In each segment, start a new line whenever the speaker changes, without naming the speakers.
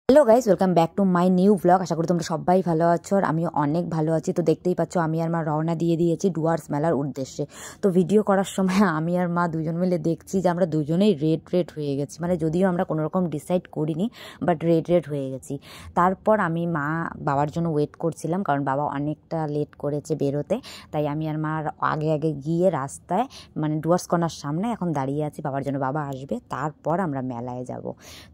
Hello guys, welcome back to my new blog. আশা করি তোমরা সবাই ভালো আছো আর আমিও অনেক ভালো আছি। তো দেখতেই পাচ্ছ আমি আর মা রওনা দিয়ে দিয়েছি ডুয়ার্স মেলার উদ্দেশ্যে। তো ভিডিও করার সময় আমি আর মা দুজন মিলে দেখছি যে আমরা দুজনেই রেড হয়ে গেছি, মানে যদিও আমরা কোনো রকম ডিসাইড করিনি, বাট রেড হয়ে গেছি। তারপর আমি মা বাবার জন্য ওয়েট করছিলাম, কারণ বাবা অনেকটা লেট করেছে বেরোতে। তাই আমি আর মা আগে গিয়ে রাস্তায় মানে ডুয়ার্স কর্নার সামনে এখন দাঁড়িয়ে আছি বাবার জন্য। বাবা আসবে তারপর আমরা মেলায় যাব,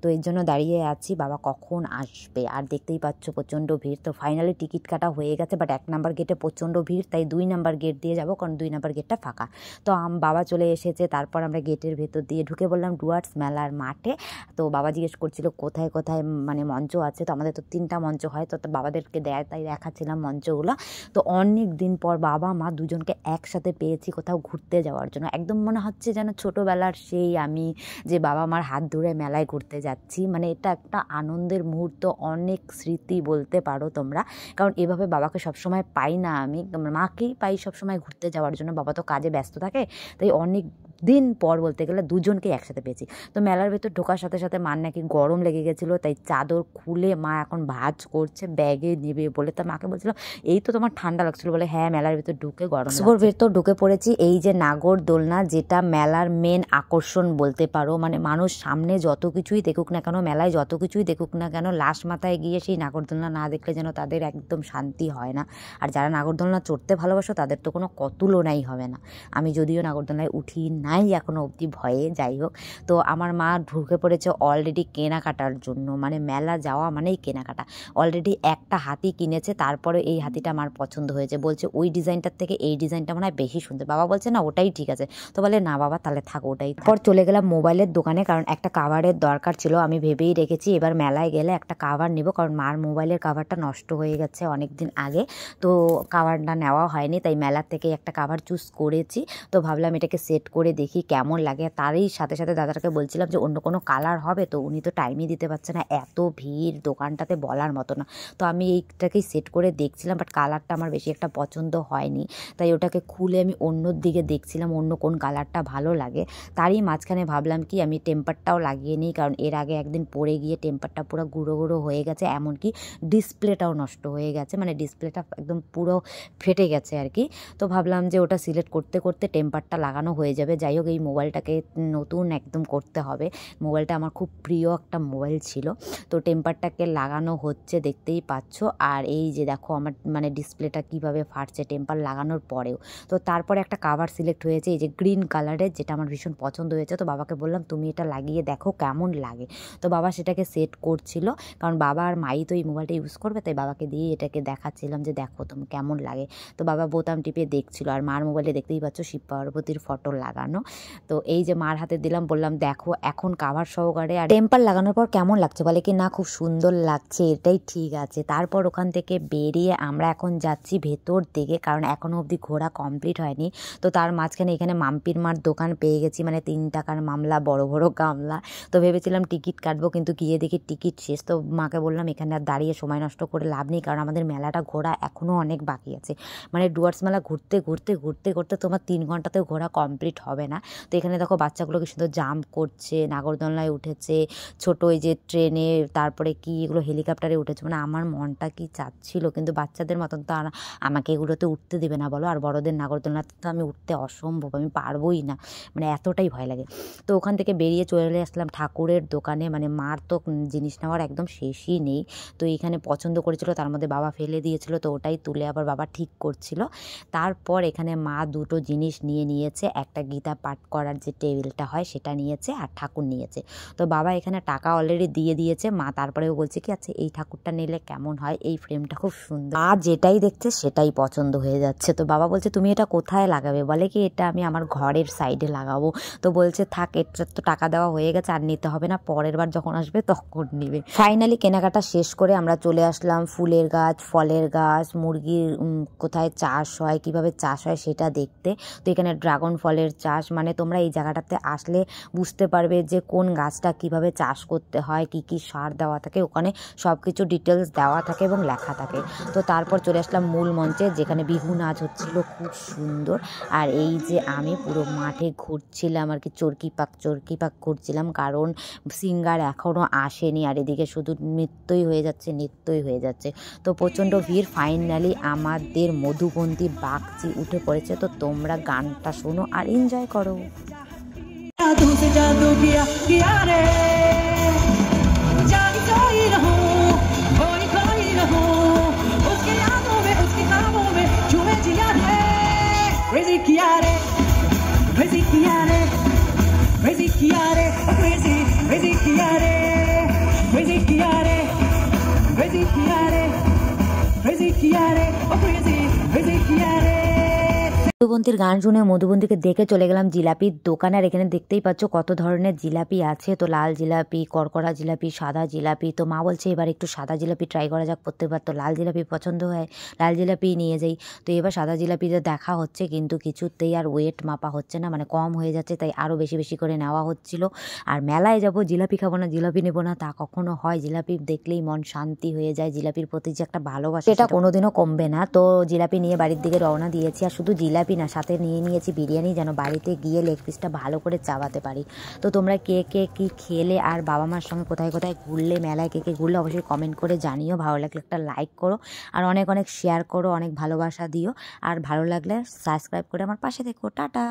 তো এর জন্য দাঁড়িয়ে আছি বাবা কখন আসবে। আর দেখতেই পাচ্ছ প্রচণ্ড ভিড়। তো ফাইনালি টিকিট কাটা হয়ে গেছে, বাট 1 নাম্বার গেটে প্রচণ্ড ভিড়, তাই 2 নাম্বার গেট দিয়ে যাব, কারণ 2 নাম্বার গেটটা ফাঁকা। তো বাবা চলে এসেছে, তারপর আমরা গেটের ভেতর দিয়ে ঢুকে বললাম ডুয়ার্স মেলার মাঠে। তো বাবা জিজ্ঞেস করছিল কোথায় কোথায় মানে মঞ্চ আছে। তো আমাদের তো 3টা মঞ্চ হয়, তো বাবাদেরকে দেয়, তাই দেখাচ্ছিলাম মঞ্চগুলো। তো অনেক দিন পর বাবা মা দুজনকে একসাথে পেয়েছি কোথাও ঘুরতে যাওয়ার জন্য। একদম মনে হচ্ছে যেন ছোটোবেলার সেই আমি যে বাবা মার হাত ধরে মেলায় ঘুরতে যাচ্ছি। মানে এটা একটা আনন্দের মুহূর্ত, অনেক স্মৃতি বলতে পারো তোমরা। কারণ এভাবে বাবাকে সবসময় পাই না, আমি মাকেই পাই সবসময় ঘুরতে যাওয়ার জন্য। বাবা তো কাজে ব্যস্ত থাকে, তাই অনেক দিন পর বলতে গেলে দুজনকে একসাথে পেয়েছি। তো মেলার ভেতর ঢোকার সাথে সাথে মার নাকি গরম লেগে গেছিলো, তাই চাদর খুলে মা এখন ভাঁজ করছে ব্যাগে নেবে বলে। তা মাকে বলছিলাম এই তো তোমার ঠান্ডা লাগছিলো, বলে হ্যাঁ মেলার ভেতর ঢুকে গরম। ভেতর ঢুকে পড়েছি। এই যে নাগরদোলনা, যেটা মেলার মেন আকর্ষণ বলতে পারো। মানে মানুষ সামনে যত কিছুই দেখুক না কেন, মেলায় যত কিছুই দেখুক না কেন, লাস্ট মাথায় গিয়ে সেই নাগরদোলনা না দেখলে যেন তাদের একদম শান্তি হয় না। আর যারা নাগরদোলনা চড়তে ভালোবাসো তাদের তো কোনো তুলনাই হবে না। আমি যদিও নাগরদোলনায় উঠি নাই এখনো অবধি, ভয়ে, যাই হোক। তো আমার মা ঢুকে পড়েছে অলরেডি কেনাকাটার জন্য। মানে মেলা যাওয়া মানেই কেনাকাটা। অলরেডি একটা হাতি কিনেছে, তারপরে এই হাতিটা আমার পছন্দ হয়েছে। বলছে ওই ডিজাইনটার থেকে এই ডিজাইনটা মনে হয় বেশি সুন্দর। বাবা বলছে না ওটাই ঠিক আছে। তো বলে না বাবা তাহলে থাক ওটাই। পর চলে গেলাম মোবাইলের দোকানে, কারণ একটা কাভারের দরকার ছিল। আমি ভেবেই রেখেছি এবার মেলায় গেলে একটা কাভার নেব, কারণ মার মোবাইলের কাভারটা নষ্ট হয়ে গেছে অনেক দিন আগে। তো কাভারটা নেওয়া হয়নি, তাই মেলার থেকে একটা কাভার চুজ করেছি। তো ভাবলাম এটাকে সেট করে দেখি কেমন লাগে। তারই সাথে সাথে দাদাটাকে বলছিলাম যে অন্য কোনো কালার হবে, তো উনি তো টাইমই দিতে পারছে না, এত ভিড় দোকানটাতে বলার মতো না। তো আমি এইটাকেই সেট করে দেখছিলাম, বাট কালারটা আমার বেশি একটা পছন্দ হয়নি, তাই ওটাকে খুলে আমি অন্য দিকে দেখছিলাম অন্য কোন কালারটা ভালো লাগে। তারই মাঝখানে ভাবলাম কি আমি টেম্পারটাও লাগিয়ে নিই, কারণ এর আগে একদিন পরে গিয়ে টেম্পারটা পুরো গুঁড়ো হয়ে গেছে, এমনকি ডিসপ্লেটাও নষ্ট হয়ে গেছে, মানে ডিসপ্লেটা একদম পুরো ফেটে গেছে আর কি। তো ভাবলাম যে ওটা সিলেক্ট করতে করতে টেম্পারটা লাগানো হয়ে যাবে। যাই হোক এই মোবাইলটাকে নতুন একদম করতে হবে। মোবাইলটা আমার খুব প্রিয় একটা মোবাইল ছিল। তো টেম্পারটাকে লাগানো হচ্ছে দেখতেই পাচ্ছ। আর এই যে দেখো আমার মানে ডিসপ্লেটা কিভাবে ফাটছে টেম্পার লাগানোর পরেও। তো তারপরে একটা কাভার সিলেক্ট হয়েছে এই যে গ্রিন কালারের, যেটা আমার ভীষণ পছন্দ হয়েছে। তো বাবাকে বললাম তুমি এটা লাগিয়ে দেখো কেমন লাগে। তো বাবা সেটাকে সেট করছিল, কারণ বাবা আর মাই তো এই মোবাইলটা ইউজ করবে, তাই বাবাকে দিয়ে এটাকে দেখাচ্ছিলাম যে দেখো তুমি কেমন লাগে। তো বাবা বোতাম টিপে দেখছিল, আর মার মোবাইলে দেখতেই পাচ্ছ শিব পার্বতীর ফটো লাগানো। তো এই যে মার হাতে দিলাম, বললাম দেখো এখন কাভার সহকারে আর টেম্পার লাগানোর পর কেমন লাগছে। বলে কি না খুব সুন্দর লাগছে, এটাই ঠিক আছে। তারপর ওখান থেকে বেরিয়ে আমরা এখন যাচ্ছি ভেতর দিকে, কারণ এখনও অবধি ঘোরা কমপ্লিট হয়নি। তো তার মাঝখানে এখানে মাম্পির মার দোকান পেয়ে গেছি, মানে 3 টাকার মামলা, বড় গামলা। তো ভেবেছিলাম টিকিট কাটবো, কিন্তু গিয়ে দেখি টিকিট শেষ। তো মাকে বললাম এখানে আর দাঁড়িয়ে সময় নষ্ট করে লাভ নেই, কারণ আমাদের মেলাটা ঘোরা এখনও অনেক বাকি আছে। মানে ডুয়ার্স মেলা ঘুরতে তোমার 3 ঘন্টাতেও ঘোরা কমপ্লিট হবে না। তো এখানে দেখো বাচ্চাগুলোকে সুন্দর জাম্প করছে, নাগরদোলনায় উঠেছে, ছোটো এই যে ট্রেনে, তারপরে কি এগুলো হেলিকপ্টারে উঠেছে। মানে আমার মনটা কি চাচ্ছিল, কিন্তু বাচ্চাদের মতন তো আর আমাকে এগুলোতে উঠতে দেবে না বলো। আর বড়দের নাগরদোলনাতে তো আমি উঠতে অসম্ভব, আমি পারবোই না, মানে এতটাই ভয় লাগে। তো ওখান থেকে বেরিয়ে চলে আসলাম ঠাকুরের দোকানে। মানে মার তো জিনিস নেওয়ার একদম শেষই নেই। তো এইখানে পছন্দ করেছিল, তার মধ্যে বাবা ফেলে দিয়েছিল, তো ওটাই তুলে আবার বাবা ঠিক করছিল। তারপর এখানে মা 2টো জিনিস নিয়েছে, একটা গীতা পাঠ করার যে টেবিলটা হয় সেটা নিয়েছে, আর ঠাকুর নিয়েছে। তো বাবা এখানে টাকা অলরেডি দিয়ে দিয়েছে। মা তারপরেও বলছে কি আচ্ছা এই ঠাকুরটা নিলে কেমন হয়, এই ফ্রেমটা খুব সুন্দর। মা যেটাই দেখছে সেটাই পছন্দ হয়ে যাচ্ছে। তো বাবা বলছে তুমি এটা কোথায় লাগাবে, বলে কি এটা আমি আমার ঘরের সাইডে লাগাবো। তো বলছে থাক, এটা তো টাকা দেওয়া হয়ে গেছে, আর নিতে হবে না, পরের বার যখন আসবে তখন নিবে। ফাইনালি কেনাকাটা শেষ করে আমরা চলে আসলাম ফুলের গাছ, ফলের গাছ, মুরগির কোথায় চাষ হয়, কিভাবে চাষ হয় সেটা দেখতে। তো এখানে ড্রাগন ফলের চাষ, চাষ, মানে তোমরা এই জায়গাটাতে আসলে বুঝতে পারবে যে কোন গাছটা কিভাবে চাষ করতে হয়, কি কি সার দেওয়া থাকে, ওখানে সব কিছু ডিটেলস দেওয়া থাকে এবং লেখা থাকে। তো তারপর চলে আসলাম মূল মঞ্চে, যেখানে বিহু নাচ হচ্ছিল খুব সুন্দর। আর এই যে আমি পুরো মাঠে ঘুরছিলাম আর কি, চরকি পাক করছিলাম, কারণ সিঙ্গার এখনও আসেনি আর এদিকে শুধু নৃত্যই হয়ে যাচ্ছে। তো প্রচণ্ড ভিড়। ফাইনালি আমাদের মধুবন্তী বাগচি উঠে পড়েছে। তো তোমরা গানটা শোনো আর এনজয় করো। মধুবন্তীর গান শুনে মধুবন্তীকে দেখে চলে গেলাম জিলাপির দোকানে। আর এখানে দেখতেই পাচ্ছ কত ধরনের জিলাপি আছে। তো লাল জিলাপি, কড়কড়া জিলাপি, সাদা জিলাপি। তো মা বলছে এবার একটু সাদা জিলাপি ট্রাই করা যাক। প্রত্যেকবার তো লাল জিলাপি পছন্দ হয়, লাল জিলাপি নিয়ে যাই। তো এবার সাদা জিলাপিতে দেখা হচ্ছে, কিন্তু কিছুতেই আর ওয়েট মাপা হচ্ছে না, মানে কম হয়ে যাচ্ছে, তাই আরও বেশি বেশি করে নেওয়া হচ্ছিল। আর মেলায় যাব, জিলাপি খাবো না, জিলাপি নেবো না তা কখনো হয়? জিলাপি দেখলেই মন শান্তি হয়ে যায়। জিলাপির প্রতি যে একটা ভালোবাসা, সেটা কোনোদিনও কমবে না। তো জিলাপি নিয়ে বাড়ির দিকে রওনা দিয়েছি। আর শুধু জিলাপি না, সাথে নিয়েছি বিরিয়ানি, যেন বাড়িতে গিয়ে লেগ পিসটা ভালো করে চাবাতে পারি। তো তোমরা কে কে কী খেলে আর বাবা মার সঙ্গে কোথায় কোথায় ঘুরলে, মেলায় কে কে ঘুরলে, অবশ্যই কমেন্ট করে জানিও। ভালো লাগলে একটা লাইক করো আর অনেক অনেক শেয়ার করো, অনেক ভালোবাসা দিও। আর ভালো লাগলে সাবস্ক্রাইব করে আমার পাশে থেকো। টাটা।